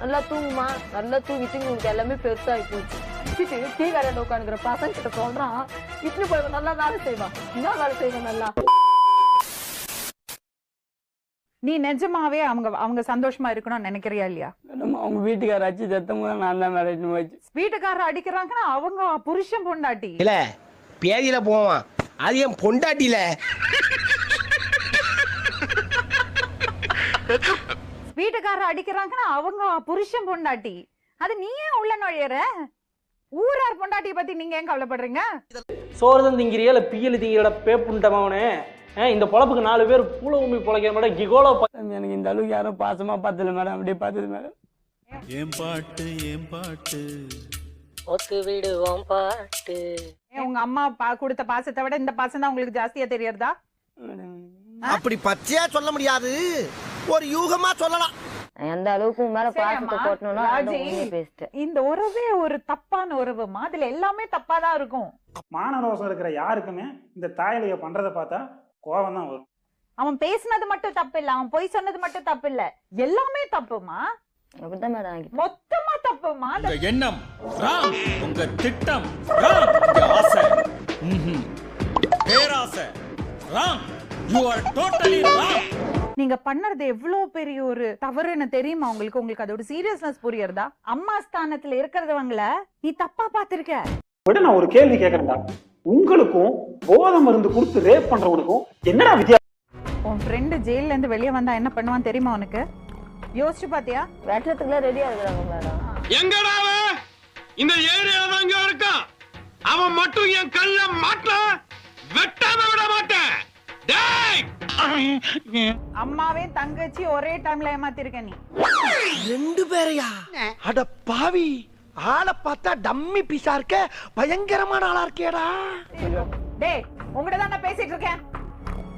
நல்லா தூங்குமா, நல்லா தூங்கிட்டு உங்களுக்கு எல்லாமே பெருசாகி போச்சு. டீ கடையில் உட்காந்துக்கிற பசங்க கிட்ட சொல்றான், இட்லி போய் நல்லா வேலை செய்வான். என்ன வேலை செய்வான் நல்லா? நீ நிஜமாவே அவங்க சந்தோஷமா இருக்கணும்னு நினைக்கிறியா இல்லையா? அவங்க வீட்டுக்கார அச்சு சத்தம் போது நான் தான் மேரேஜ் போச்சு. வீட்டுக்காரர் அடிக்கிறாங்கன்னா அவங்க புருஷன் பொண்டாட்டி இல்ல பேதியில போவான், அது என் பொண்டாட்டில. வீட்டுக்காரர் அடிக்கிறாங்கன்னா அவங்க புருஷன் பொண்டாட்டி, அது நீ ஏன் உள்ள நுழையற? ஊரார் பொண்டாட்டிய பத்தி நீங்க ஏன் கவலைப்படுறீங்க? சோறுதான் திங்கிறியா இல்ல பியல் திங்கிறட பேப்புண்டமாவனே. இந்த பொழப்புக்கு 4 பேர் பூல உண்மை பொழைக்கிற மேடம் கிகோலோ. எனக்கு இந்த அளவுக்கு யாரும் பாசமா பார்த்தல மேடம், அப்படியே பார்த்தது மேடம். ஏன் பாட்டு ஒத்து விடுவோம் பாட்டு. உங்க அம்மா கொடுத்த பாசத்தை விட இந்த பாசம் தான் உங்களுக்கு ஜாஸ்தியா தெரியறதா? அப்படி பச்சையா சொல்ல முடியாது, ஒரு யூகமா சொல்லலாம். எந்த அளவுக்கு மேல பாசத்தை போட்டணும்னா பேசிட்டு இந்த உறவே ஒரு தப்பான உறவுமா, அதுல எல்லாமே தப்பாதான் இருக்கும். மானரோசம் இருக்கிற யாருக்குமே இந்த தாயலைய பண்றதை பார்த்தா கோபம் தான் வரும். அவன் பேசினது மட்டும் தப்பு இல்ல, அவன் பொய் சொன்னது மட்டும் தப்பு இல்ல, எல்லாமே தப்புமா. அப்படிதான் மேடம் மொத்தமா தப்புமா. எண்ணம் ராங், உங்க திட்டம் ராங், உங்க ஆசை பேராசை wrong, you are totally wrong. நீங்க பண்ணறது எவ்வளவு பெரிய ஒரு தவறுன்னு தெரியுமா உங்களுக்கு? உங்களுக்கு அதோட சீரியஸ்னஸ் புரியறதா? அம்மா ஸ்தானத்துல இருக்கிறவங்கள நீ தப்பா பாத்திருக்க. விட நான் ஒரு கேள்வி கேட்கறேன்டா, உங்களுக்கும் போதை மருந்து கொடுத்து ரேப் பண்றவனுக்கும் என்னடா வித்தியாசம்? உன் ஃப்ரெண்டு ஜெயில இருந்து வெளியே வந்தா என்ன பண்ணுவான் தெரியுமா உனக்கு? யோசிச்சு பாத்தியா? வெட்டுறதுக்குலாம் ரெடியா இருக்கிறாங்க மேடம். எங்கடா அவன்? இந்த ஏரியால தான் இங்க இருக்கான். அவன் மட்டும் என் கல்ல மாட்ட வெட்டாம விட மாட்டேன். டேய், அம்மாவே தங்கச்சி ஒரே டைம்ல ஏமாத்திருக்க நீ. 2 பேரையா? அட பாவி, ஆளை பார்த்தா டம்மி பீஸா இருக்க, பயங்கரமான ஆளா இருக்கேடா. டேய், உங்ககிட்ட தான் நான் பேசிட்டு இருக்கேன்.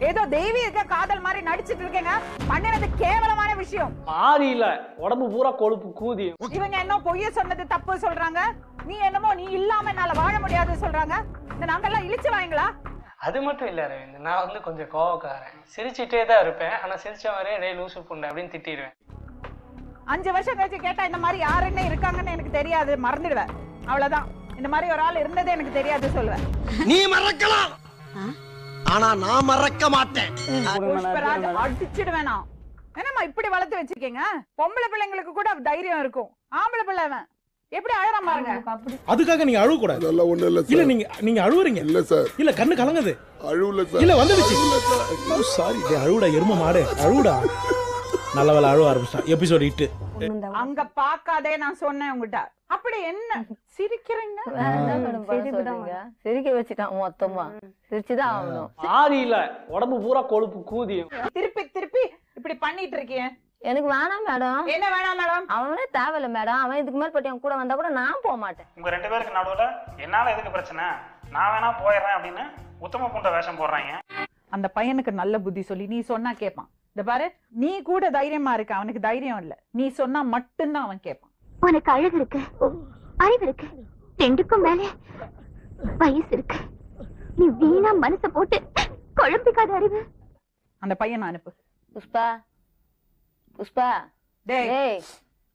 ஏதோ தெய்வீக காதல் மாதிரி நடிச்சிட்டு இருக்கேங்க. பண்ணினது கேவலமான விஷயம். மாறி இல்ல, உடம்பு பூரா கொழுப்பு கூதி. இவங்க என்ன பொய்ய சொன்னது தப்பு சொல்றாங்க, நீ என்னமோ நீ இல்லாம என்னால வாழ முடியாது சொல்றாங்க. இந்த நாங்கெல்லாம் இழிச்சு வாங்களா? அது மட்டும் இல்ல அரவிந்த், நான் வந்து கொஞ்சம் கோவக்காரன். சிரிச்சுட்டே தான் இருப்பேன், ஆனா சிரிச்ச மாதிரியே டே லூசு புண்டை அப்படின்னு திட்டிடுவேன். 5 வருஷம் கழிச்சு கேட்டா இந்த மாதிரி யாருன்னு இருக்காங்கன்னு எனக்கு தெரியாது, மறந்துடுவேன். அவ்வளவுதான். இந்த மாதிரி ஒரு ஆள் இருந்ததே எனக்கு தெரியாது சொல்லுவேன். நீ மறக்கலாம், ஆனா நான் மறக்க மாட்டேன். புஷ்பராஜ் அடிச்சிடுவேன் நான். என்னம்மா இப்படி வளர்த்து வச்சிருக்கீங்க? பொம்பளை பிள்ளைங்களுக்கு கூட தைரியம் இருக்கும், ஆம்பளை பிள்ளை எப்படி அழறான் பாருங்க. அதுக்காக நீங்க அழுவ கூடாது. அதெல்லாம் ஒண்ணு இல்ல இல்ல சார். நீங்க அழுவுறீங்க. இல்ல சார். இல்ல கண்ணு கலங்குது. அழுவல சார். இல்ல வந்துடுச்சு. சாரி, அழுவுடா எரும மாடு, அழுவுடா. நல்ல வேலை அழுவ ஆரம்பிச்சான். எபிசோட் 8. அங்க பாக்காதே நான் சொன்னேன் உங்ககிட்ட. அப்படி என்ன சிரிக்கிறீங்க? சிரிக்க வச்சுட்டான் மொத்தமா. சிரிச்சுதான் ஆகணும். மாறி இல்ல, உடம்பு பூரா கொழுப்பு கூதி. திருப்பி திருப்பி இப்படி பண்ணிட்டு இருக்கீங்க. எனக்கு வேணாம் மேடம். என்ன வேணாம் மேடம்? அவனே தேவையில்ல மேடம். அவன் இதுக்கு மேல் பட்டி அவன் கூட வந்தா கூட நான் போக மாட்டேன். உங்க 2 பேருக்கு நடுவுல என்னால எதுக்கு பிரச்சனை, நான் வேணா போயிடுறேன் அப்படின்னு உத்தம பூண்ட வேஷம் போடுறாங்க. அந்த பையனுக்கு நல்ல புத்தி சொல்லி நீ சொன்னா கேட்பான். இந்த பாரு, நீ கூட தைரியமா இருக்க, அவனுக்கு தைரியம் இல்ல. நீ சொன்னா மட்டும்தான் அவன் கேட்பான். உனக்கு அழகு இருக்கு, அறிவு இருக்கு, 2க்கும் மேல வயசு இருக்கு. நீ வீணா மனசை போட்டு குழம்பிக்காத அறிவு. அந்த பையன் அனுப்பு. புஷ்பா, புஷ்பா. டேய்,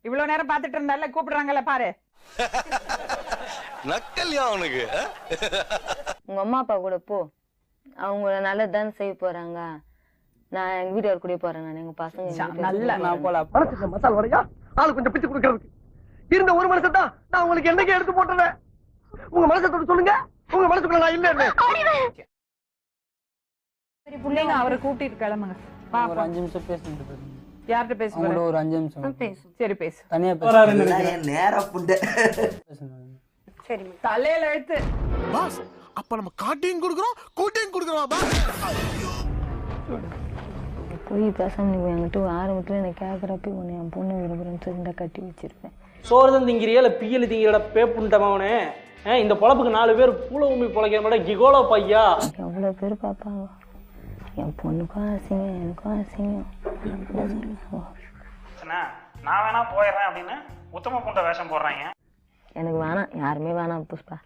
இவ்வளவு நேரம் பாத்துட்டு இருந்தால கூப்பிடுறாங்கல்ல பாரு. நக்கல்யா அவனுக்கு. உங்க அம்மா அப்பா கூட போ, அவங்க நல்லதுதானே செய்ய போறாங்க. நான் எங்க வீட்டுக்கு கூட போறேன். நான் எங்க பசங்க நல்ல நான் போல மசால் வரையா ஆளு கொஞ்சம் பிச்சு கொடுக்கறதுக்கு இருந்த ஒரு மனசை தான் நான் உங்களுக்கு என்னைக்கு எடுத்து போட்டுறேன். உங்க மனசை தொட்டு சொல்லுங்க, உங்க மனசுக்குள்ள நான் இல்ல. சரி புள்ளைங்க, அவரை கூட்டிட்டு கிளம்புங்க. ஒரு 5 நிமிஷம் பேசிட்டு போறேன். யார்கிட்ட பேச அவங்களோட போற? ஒரு 5 நிமிஷம் சரி பேசு. தனியா பேசுறேன். நேரா புண்டை. சரி தலையில எழுத்து. பாஸ், அப்ப நம்ம காட்டையும் கொடுக்குறோம், கூட்டையும் கொடுக்குறோம். போய் பேசாம நீ என்கிட்ட ஆரம்பத்துல என்ன கேட்கறப்ப உன்னை என் பொண்ணு விரும்புறேன்னு சொல்லி கட்டி வச்சிருப்பேன். சோறுதான் திங்கிறியா இல்ல பியல் திங்கிறட பேப்புண்டமாவனே. இந்த பொழப்புக்கு 4 பேர் பூல உண்மை பொழைக்கிற மேடம் கிகோலோ பையா. எவ்வளவு பேர் பாப்பாங்க. என் பொண்ணுக்கும் ஆசைங்க, எனக்கும் ஆசைங்க. நான் வேணா போயிடுறேன் அப்படின்னு உத்தம பூண்ட வேஷம் போடுறாங்க. எனக்கு வேணாம், யாருமே வேணாம் புஷ்பா.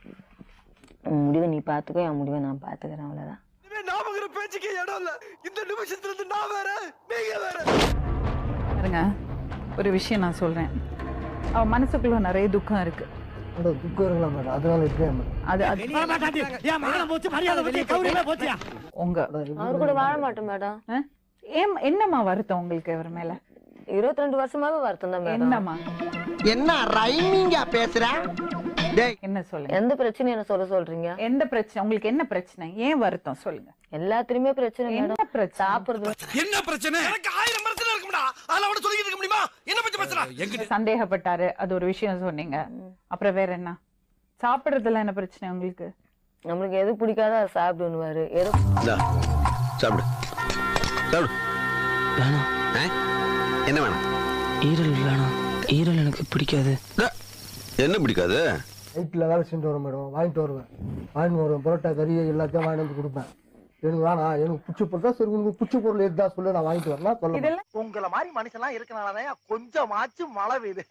உன் முடிவை நீ பாத்துக்கோ, என் முடிவை நான் பாத்துக்கிறேன். அவ்வளவுதான். நாமங்கிற பேச்சுக்கே இடம் இல்ல. இந்த நிமிஷத்துல இருந்து நான் வேற, நீங்க வேற. பாருங்க, ஒரு விஷயம் நான் சொல்றேன். அவ மனசுக்குள்ள நிறைய துக்கம் இருக்கு. துக்கம் இருக்கலாம் மேடம், அதனால இருக்கேன் உங்க அவரு கூட வாழ மாட்டோம் மேடம். என்னம்மா வருத்தம் உங்களுக்கு இவர் மேல? 22 வருஷமாவே வருத்தம் தான் மேடம். என்னம்மா என்ன ரைமிங்கா பேசுற? என்ன சொல்லுங்க, எந்த பிரச்சனையும் என்ன சொல்றீங்க? எந்த பிரச்சனை உங்களுக்கு? என்ன பிரச்சனை? ஏன் வருத்தம் சொல்லுங்க. எல்லாத்துலயுமே பிரச்சனை என்ன மேடம். பிரச்சனை? சாப்பிடுறது என்ன பிரச்சனை? எனக்கு 1000 பிரச்சனை இருக்கும்டா. அதெல்லாம் அவட சொல்லிட்டு இருக்க முடியுமா? என்ன பத்தி பிரச்சனை? சந்தேகப்பட்டாரு, அது ஒரு விஷயம் சொன்னீங்க. அப்புறம் வேற என்ன? சாப்பிடுறதுல என்ன பிரச்சனை உங்களுக்கு? நம்மளுக்கு எது பிடிக்காதோ அதை சாப்பிடுவாரு. எது சாப்பிடு சாப்பிடு. வேணாம். என்ன வேணும்? ஈரல் வேணாம். ஈரல் எனக்கு பிடிக்காது. என்ன பிடிக்காது? நைட்டில் வேலை செஞ்சு வரும் மேடம், வாங்கிட்டு வருவேன் பரோட்டா கறி எல்லாத்தையும் வாங்கிட்டு வந்து கொடுப்பேன். எனக்கு வேணாம், எனக்கு பிடிச்ச பொருள் தான் சரி, உங்களுக்கு பிடிச்ச பொருள் எதுதான் சொல்லு, நான் வாங்கிட்டு வரலாம் சொல்ல. இதெல்லாம் உங்களை மாதிரி மனுஷன்லாம் இருக்கனாலதான் கொஞ்சமாச்சும் மழை பெய்யுது.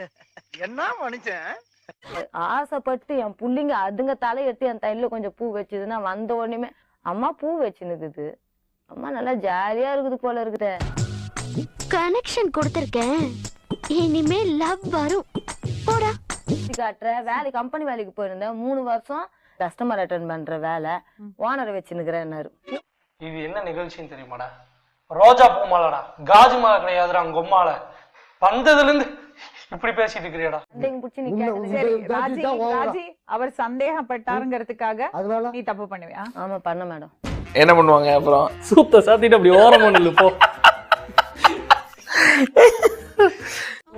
என்ன மனுஷன் ஆசைப்பட்டு என் புள்ளிங்க அதுங்க தலையெடுத்து என் தையில கொஞ்சம் பூ வச்சுதுன்னா வந்த உடனே அம்மா பூ வச்சுனுக்குது, அம்மா நல்லா ஜாலியா இருக்குது போல இருக்குதே. கனெக்ஷன் கொடுத்திருக்கேன், இனிமே லவ் வரும் போடா. காட்டுற வேலை கம்பெனி வேலைக்கு போயிருந்தேன் 3 வருஷம் கஸ்டமர் அட்டென்ட் பண்ற வேலை, ஓனரை வச்சுன்னுக்குறேன்னாரு. இது என்ன நிகழ்ச்சின்னு தெரியுமாடா? ரோஜா பூ மாலடா, காஜு மாலை கிடையாதுடா. உங்க அம்மால வந்ததுல இருந்து இப்படி பேசிட்டு இருக்கிறியடா. ராஜி அவர் சந்தேகப்பட்டாருங்கிறதுக்காக அதனால நீ தப்பு பண்ணுவியா? ஆமா பண்ண மேடம். என்ன பண்ணுவாங்க அப்புறம்? சூத்த சாத்திட்டு அப்படி ஓரமா நில்லு போ.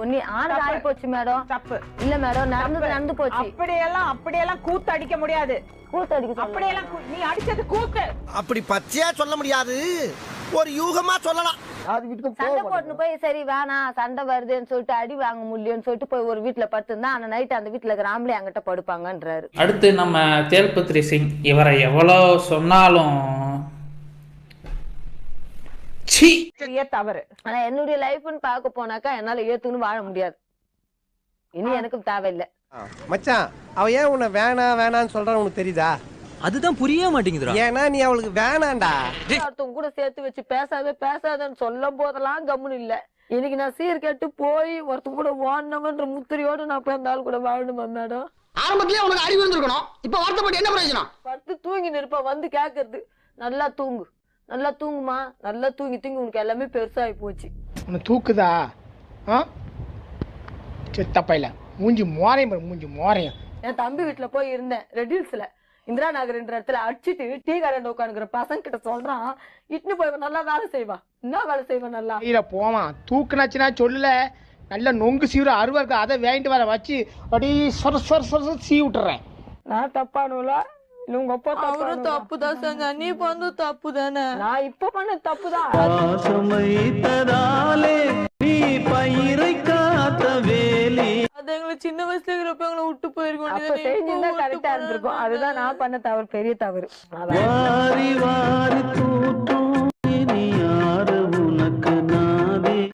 ஒண்ணு ஆறு ஆகி போச்சு மேடம். தப்பு இல்ல மேடம், நடந்து போச்சு. அப்படியெல்லாம் கூத்து அடிக்க முடியாது. கூத்து அடிக்க அப்படியெல்லாம் நீ அடிச்சது கூத்து. அப்படி பச்சையா சொல்ல முடியாது, ஒரு யூகமா சொல்லலாம். சண்டை போட்டுன்னு போய் சரி வேணாம் சண்டை வருதுன்னு சொல்லிட்டு அடி வாங்க முடியும்னு சொல்லிட்டு போய் ஒரு வீட்டுல படுத்துருந்தா அந்த நைட் அந்த வீட்டுல இருக்கிற ஆம்பளை அங்கிட்ட படுப்பாங்கன்றாரு. அடுத்து நம்ம தேல்பத்ரி சிங், இவரை எவ்வளோ சொன்னாலும் தவறு. ஆனா என்னுடைய லைஃப்னு பார்க்க போனாக்கா என்னால ஏத்துன்னு வாழ முடியாது. இனி எனக்கு தேவையில்லை. மச்சான், அவ ஏன் உன்னை வேணான்னு சொல்றான்னு உனக்கு தெரியுதா? அதுதான் புரிய மாட்டேங்குதுடா. ஏன்னா நீ அவளுக்கு வேணாண்டா. ஒருத்தவங்க கூட சேர்த்து வச்சு பேசாதன்னு சொல்லும் போதெல்லாம் கம்முன்னு இல்ல. இன்னைக்கு நான் சீர் கேட்டு போய் ஒருத்தவங்க கூட வாழணும்ன்ற முத்திரையோடு நான் போய் அந்த ஆள் கூட வாழணுமா மேடம்? ஆரம்பத்திலே உனக்கு அறிவு இருந்திருக்கணும், இப்ப வருத்தப்பட்டு என்ன பிரயோஜனம்? படுத்து தூங்கி நிற்ப வந்து கேக்குறது நல்லா தூங்குமா, நல்லா தூங்கி உனக்கு எல்லாமே பெருசாகி போச்சு. உன்னை தூக்குதா? தப்பையில மூஞ்சி மோரையும். என் தம்பி வீட்டுல போய் இருந்தேன் ரெட் ஹில்ஸ்ல, இந்திரா நகர்ன்ற இடத்துல அடிச்சுட்டு டீ கடையில் உட்காந்துக்கிற பசங்க கிட்ட சொல்றான், இட்னு போய் நல்லா வேலை செய்வா. என்ன வேலை செய்வா? நல்லா கீழே போவான், தூக்குனாச்சுன்னா சொல்லல, நல்ல நொங்கு சீவுற அருவா இருக்கு, அதை வாங்கிட்டு வர வச்சு அப்படியே சொர சீ விட்டுறேன். நான் தப்பானுல உங்க அப்பா அவரும் தப்புதான் செஞ்சா, நீ பண்ண தப்பு தானே. நான் இப்ப பண்ண தப்புதான். அது எங்களுக்கு சின்ன வயசுல இருக்கிறப்ப எங்களை விட்டு போயிருக்கோம். கரெக்டா இருந்திருக்கும். அதுதான் நான் பண்ண தவறு, பெரிய தவறு.